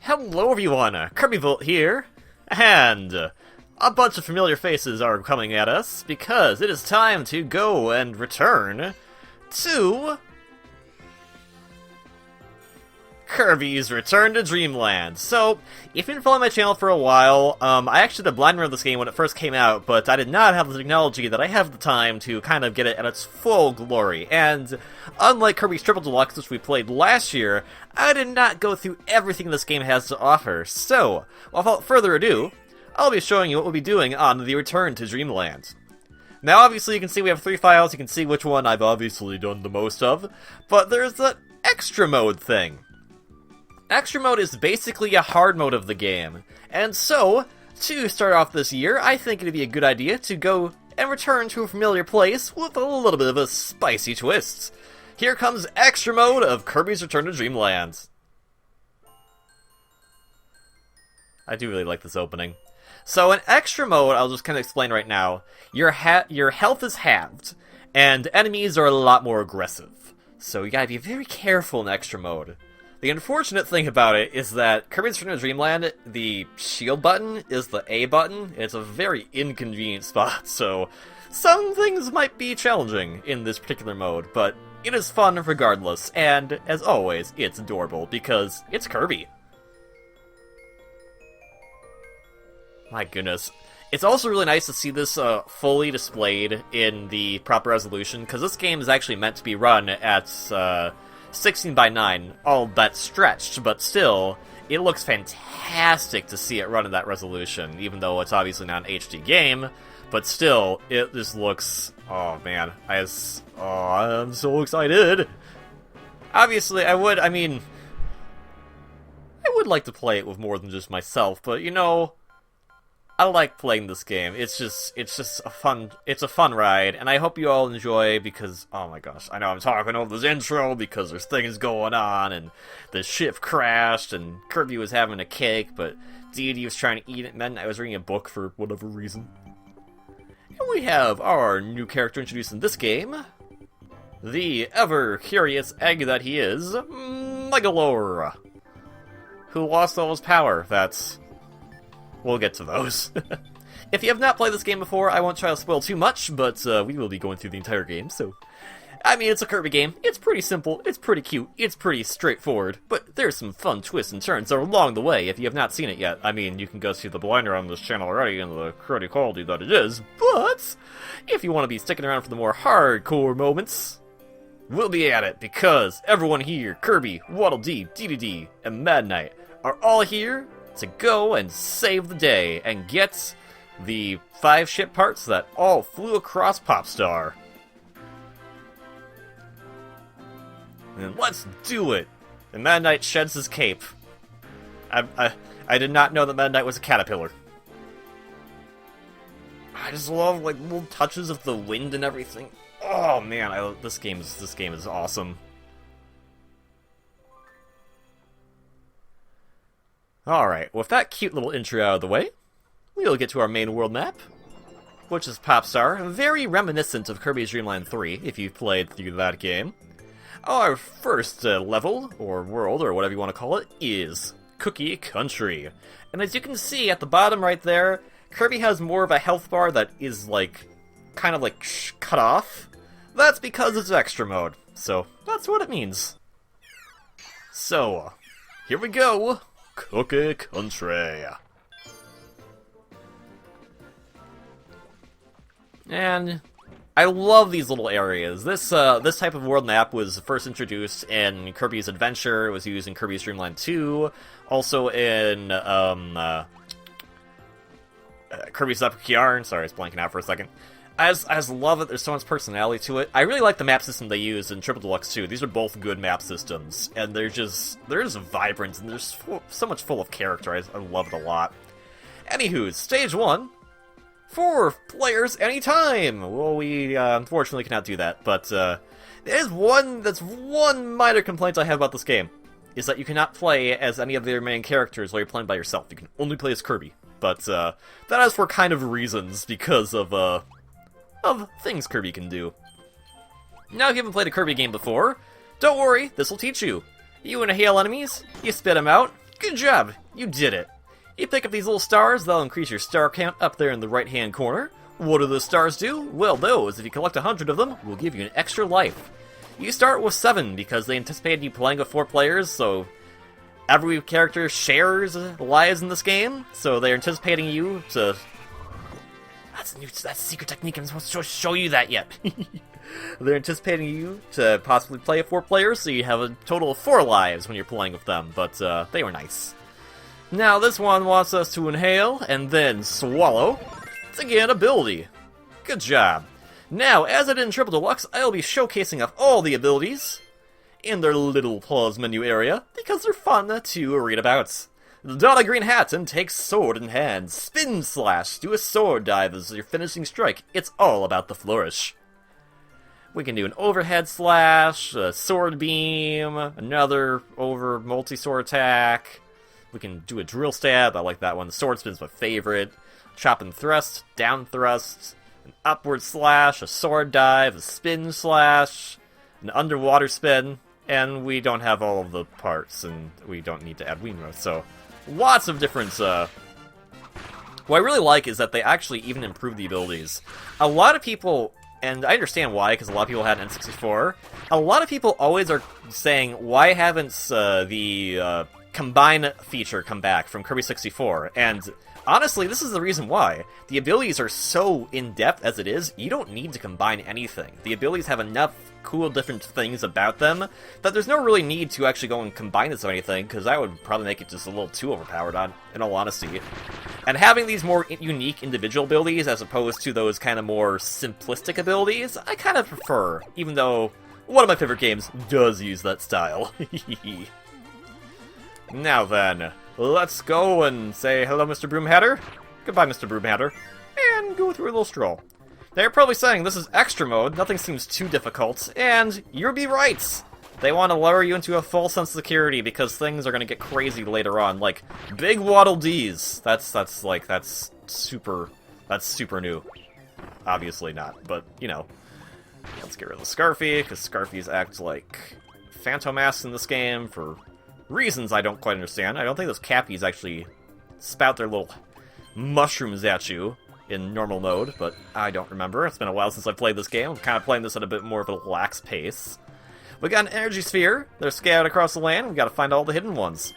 Hello everyone, KirbyVolt here, and a bunch of familiar faces are coming at us because it is time to go and return to Kirby's Return to Dreamland. So, if you've been following my channel for a while, I actually did a blind run of this game when it first came out, but I did not have the technology that I have at the time to kind of get it at its full glory. And unlike Kirby's Triple Deluxe, which we played last year, I did not go through everything this game has to offer. So, without further ado, I'll be showing you what we'll be doing on the Return to Dreamland. Now, obviously, you can see we have 3 files. You can see which one I've obviously done the most of, but there's that extra mode thing. Extra mode is basically a hard mode of the game, and so, to start off this year, I think it'd be a good idea to go and return to a familiar place with a little bit of a spicy twist. Here comes Extra Mode of Kirby's Return to Dreamland. I do really like this opening. So in Extra Mode, I'll just kind of explain right now, your health is halved, and enemies are a lot more aggressive. So you gotta be very careful in Extra Mode. The unfortunate thing about it is that Kirby's Return to Dreamland, the shield button is the A button. It's a very inconvenient spot, so some things might be challenging in this particular mode, but it is fun regardless, and as always, it's adorable because it's Kirby. My goodness. It's also really nice to see this fully displayed in the proper resolution, because this game is actually meant to be run at 16:9, all but stretched, but still, it looks fantastic to see it run in that resolution, even though it's obviously not an HD game, but still, it just looks, oh man, I'm so excited! Obviously, I would like to play it with more than just myself, but you know, I like playing this game. It's just a fun ride, and I hope you all enjoy because, oh my gosh, I know I'm talking over this intro because there's things going on, and the ship crashed, and Kirby was having a cake, but Deity was trying to eat it, and then I was reading a book for whatever reason. And we have our new character introduced in this game, the ever-curious egg that he is, Megalore, who lost all his power. We'll get to those. If you have not played this game before, I won't try to spoil too much, but we will be going through the entire game, so... I mean, it's a Kirby game. It's pretty simple, it's pretty cute, it's pretty straightforward, but there's some fun twists and turns along the way if you have not seen it yet. I mean, you can go see the blinder on this channel already and the cruddy quality that it is, but if you want to be sticking around for the more hardcore moments, we'll be at it, because everyone here, Kirby, Waddle Dee, Dedede, and Mad Knight, are all here to go and save the day and get the 5 ship parts that all flew across Popstar. And let's do it! And Mad Knight sheds his cape. I did not know that Mad Knight was a caterpillar. I just love like little touches of the wind and everything. Oh man, this game is awesome. Alright, with that cute little intro out of the way, we'll get to our main world map, which is Popstar, very reminiscent of Kirby's Dreamland 3, if you've played through that game. Our first level, or world, or whatever you want to call it, is Cookie Country. And as you can see at the bottom right there, Kirby has more of a health bar that is kind of cut off. That's because it's extra mode, so that's what it means. So, here we go! Cookie Country. And I love these little areas. This type of world map was first introduced in Kirby's Adventure. It was used in Kirby's Dreamland 2, also in Kirby's Epic Yarn. Sorry, I was blanking out for a second. I just love it. There's so much personality to it. I really like the map system they use in Triple Deluxe 2. These are both good map systems, and they're just vibrant, and they're so much full of character. I love it a lot. Anywho, Stage 1, 4 players anytime! Well, we unfortunately cannot do that, but there's one minor complaint I have about this game, is that you cannot play as any of the main characters while you're playing by yourself. You can only play as Kirby, but that is for kind of reasons, because of things Kirby can do. Now, if you haven't played a Kirby game before, don't worry, this will teach you. You inhale enemies, you spit them out, Good job! You did it! You pick up these little stars, they'll increase your star count up there in the right-hand corner. What do those stars do? Well, those, if you collect 100 of them, will give you an extra life. You start with 7 because they anticipated you playing with 4 players, so every character shares lives in this game, so they're anticipating you to... That's a secret technique, I'm supposed to show you that yet. They're anticipating you to possibly play with 4 players, so you have a total of 4 lives when you're playing with them, but they were nice. Now this one wants us to inhale, and then swallow, to get an ability. Good job. Now, as I did in Triple Deluxe, I'll be showcasing off all the abilities in their little pause menu area, because they're fun to read about. Don a green hat and take sword in hand. Spin slash, do a sword dive as your finishing strike. It's all about the flourish. We can do an overhead slash, a sword beam, another over multi-sword attack. We can do a drill stab, I like that one. The sword spin's my favorite. Chop and thrust, down thrust, an upward slash, a sword dive, a spin slash, an underwater spin, and we don't have all of the parts, and we don't need to add Wiimotes, so lots of different, What I really like is that they actually even improve the abilities. A lot of people, and I understand why, because a lot of people had N64, a lot of people always are saying, why haven't the Combine feature come back from Kirby 64, and honestly, this is the reason why. The abilities are so in-depth as it is, you don't need to combine anything. The abilities have enough cool different things about them that there's no really need to actually go and combine this or anything, because that would probably make it just a little too overpowered, in all honesty. And having these more unique individual abilities as opposed to those kind of more simplistic abilities, I kind of prefer, even though one of my favorite games does use that style. Now then, let's go and say hello, Mr. Broomhatter. Goodbye, Mr. Broomhatter. And go through a little stroll. They're probably saying this is extra mode, nothing seems too difficult, and you'll be right! They want to lure you into a false sense of security because things are going to get crazy later on, like big Waddle Dees. That's super new. Obviously not, but, you know. Let's get rid of Scarfy, because Scarfies act like Phantom Masks in this game for reasons I don't quite understand. I don't think those Cappies actually spout their little mushrooms at you in normal mode, but I don't remember. It's been a while since I played this game. I'm kind of playing this at a bit more of a relaxed pace. We got an energy sphere. They're scattered across the land. We got to find all the hidden ones.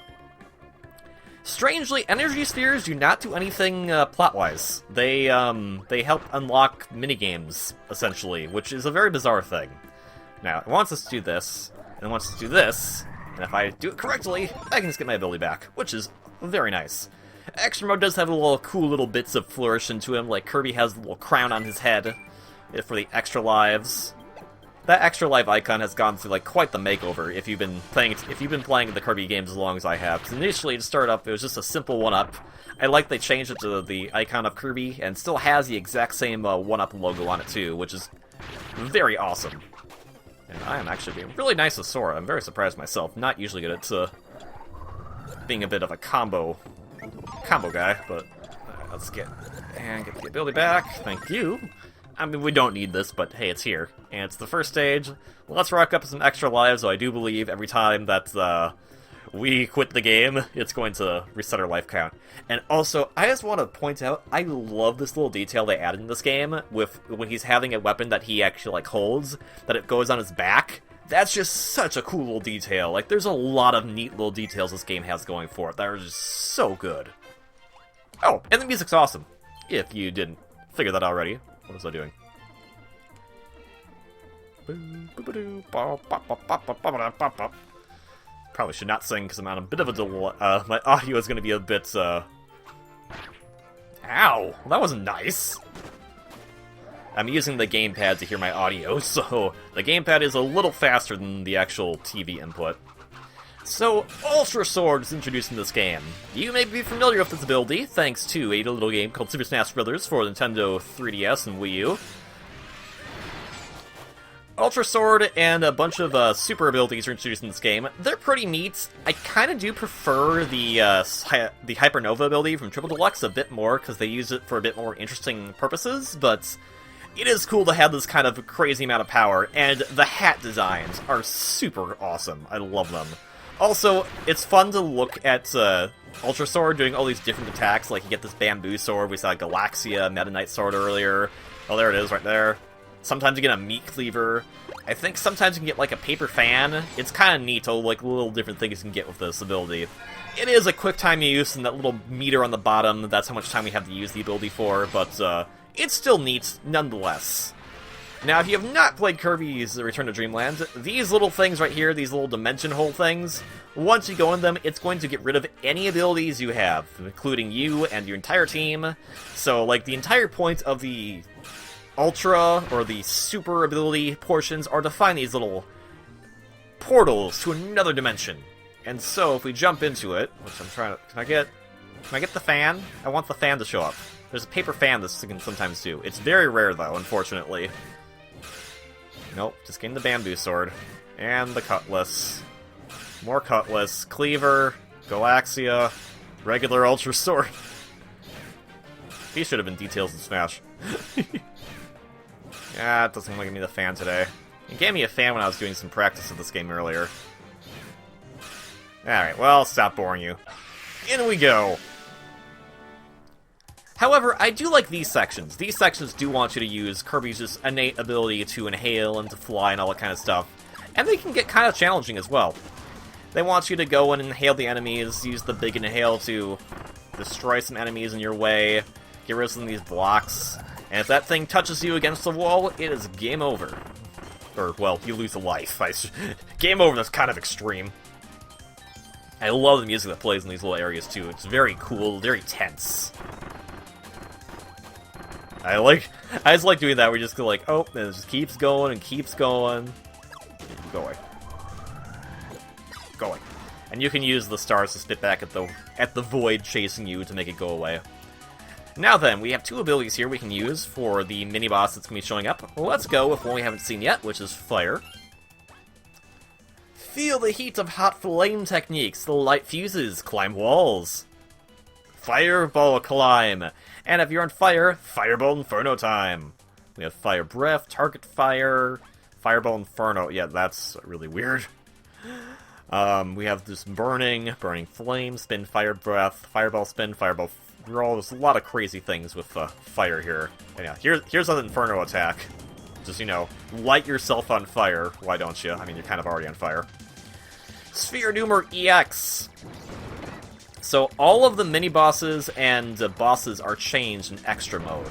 Strangely, energy spheres do not do anything plot-wise. They help unlock minigames, essentially, which is a very bizarre thing. Now, it wants us to do this, and it wants us to do this, and if I do it correctly, I can just get my ability back, which is very nice. Extra mode does have a little cool little bits of flourish into him, like Kirby has a little crown on his head for the extra lives. That extra life icon has gone through like quite the makeover if you've been playing the Kirby games as long as I have. 'Cause initially to start up, it was just a simple 1-up. I like they changed it to the icon of Kirby, and still has the exact same 1-up logo on it too, which is very awesome. And I am actually being really nice with Sora. I'm very surprised myself. Not usually good at being a bit of a combo guy, but let's get the ability back. Thank you. I mean, we don't need this, but hey, it's here. And it's the first stage. Let's rack up some extra lives, so I do believe every time that we quit the game, it's going to reset our life count. And also, I just want to point out, I love this little detail they added in this game, with when he's having a weapon that he actually, like, holds, that it goes on his back. That's just such a cool little detail. Like, there's a lot of neat little details this game has going for it that are just so good. Oh, and the music's awesome, if you didn't figure that already. What was I doing? Probably should not sing because I'm on a bit of a delay. My audio is going to be a bit, Ow! That wasn't nice! I'm using the gamepad to hear my audio, so the gamepad is a little faster than the actual TV input. So, Ultra Sword is introduced in this game. You may be familiar with this ability, thanks to a little game called Super Smash Bros. For Nintendo 3DS and Wii U. Ultra Sword and a bunch of super abilities are introduced in this game. They're pretty neat. I kind of do prefer the Hypernova ability from Triple Deluxe a bit more, because they use it for a bit more interesting purposes, but it is cool to have this kind of crazy amount of power, and the hat designs are super awesome. I love them. Also, it's fun to look at Ultra Sword doing all these different attacks. Like, you get this Bamboo Sword, we saw Galaxia, Meta Knight Sword earlier. Oh, there it is, right there. Sometimes you get a Meat Cleaver. I think sometimes you can get, like, a Paper Fan. It's kind of neat, like, little different things you can get with this ability. It is a quick time use, and that little meter on the bottom, that's how much time we have to use the ability for, but it's still neat, nonetheless. Now, if you have not played Kirby's Return to Dreamland, these little things right here, these little dimension hole things, once you go in them, it's going to get rid of any abilities you have, including you and your entire team. So, like, the entire point of the Ultra, or the Super ability portions, are to find these little portals to another dimension. And so, if we jump into it, which I'm trying to... Can I get the fan? I want the fan to show up. There's a paper fan this can sometimes do. It's very rare, though, unfortunately. Nope, just getting the Bamboo Sword. And the Cutlass. More Cutlass. Cleaver. Galaxia. Regular Ultra Sword. These should have been details in Smash. Yeah, it doesn't want to give me the fan today. It gave me a fan when I was doing some practice of this game earlier. Alright, well, I'll stop boring you. In we go! However, I do like these sections. These sections do want you to use Kirby's just innate ability to inhale and to fly and all that kind of stuff. And they can get kind of challenging as well. They want you to go and inhale the enemies, use the big inhale to destroy some enemies in your way, get rid of some of these blocks, and if that thing touches you against the wall, it is game over. Or, well, you lose a life. Game over, that's kind of extreme. I love the music that plays in these little areas, too. It's very cool, very tense. I just like doing that, where you just go like, oh, and it just keeps going and keeps going. Going. Going. And you can use the stars to spit back at the void chasing you to make it go away. Now then, we have two abilities here we can use for the mini-boss that's going to be showing up. Well, let's go with one we haven't seen yet, which is Fire. Feel the heat of hot flame techniques, light fuses, climb walls. Fireball climb. And if you're on fire, Fireball Inferno time. We have Fire Breath, Target Fire, Fireball Inferno. Yeah, that's really weird. We have this Burning Flame, Spin Fire Breath, Fireball Spin, Fireball Roll. There's a lot of crazy things with fire here. And yeah, here's an Inferno attack. Just, you know, light yourself on fire. Why don't you? I mean, you're kind of already on fire. Sphere Numer EX. So all of the mini-bosses and bosses are changed in extra mode.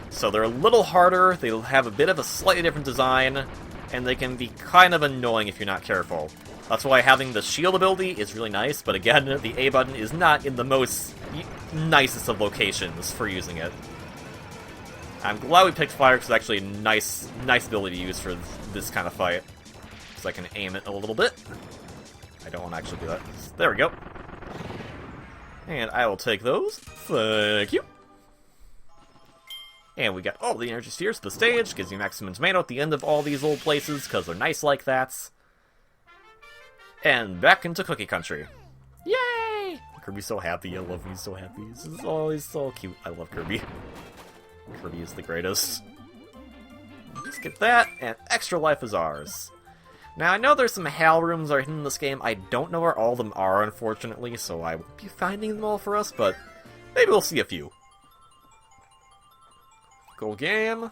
So they're a little harder, they have a bit of a slightly different design, and they can be kind of annoying if you're not careful. That's why having the shield ability is really nice, but again, the A button is not in the most nicest of locations for using it. I'm glad we picked fire because it's actually a nice ability to use for this kind of fight. So I can aim it a little bit. I don't want to actually do that. There we go. And I will take those. Thank you. And we got all the energy spheres to the stage. Gives you maximum tomato at the end of all these little places because they're nice like that. And back into Cookie Country. Yay! Kirby's so happy. I love him. He's so happy. He's so cute. I love Kirby. Kirby is the greatest. Just get that, and extra life is ours. Now, I know there's some HAL rooms that are hidden in this game. I don't know where all of them are, unfortunately, so I won't be finding them all for us, but maybe we'll see a few. Cool game.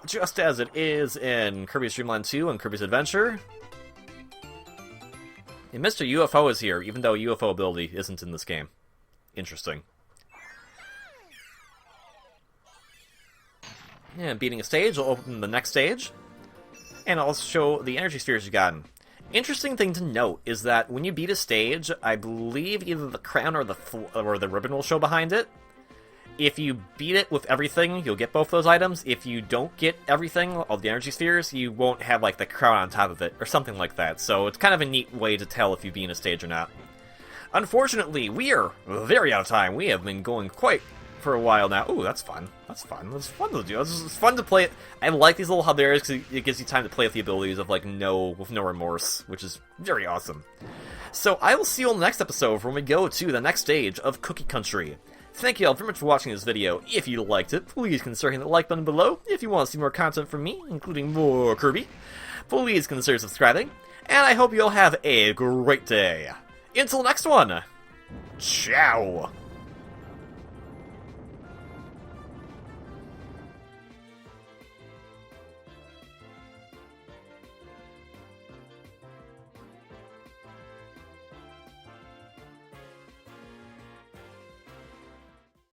Just as it is in Kirby's Dreamland 2 and Kirby's Adventure. And Mr. UFO is here, even though UFO ability isn't in this game. Interesting. And beating a stage will open the next stage. And I'll show the energy spheres you've gotten. Interesting thing to note is that when you beat a stage, I believe either the crown or the ribbon will show behind it. If you beat it with everything, you'll get both those items. If you don't get everything, all the energy spheres, you won't have like the crown on top of it, or something like that. So it's kind of a neat way to tell if you've beaten a stage or not. Unfortunately, we are very out of time. We have been going quite for a while now. Ooh, that's fun. That's fun. It's fun to do. It's fun to play it. I like these little hub areas because it gives you time to play with the abilities of like with no remorse, which is very awesome. So I will see you on the next episode when we go to the next stage of Cookie Country. Thank you all very much for watching this video. If you liked it, please consider hitting the like button below. If you want to see more content from me, including more Kirby, please consider subscribing. And I hope you all have a great day. Until next one, ciao!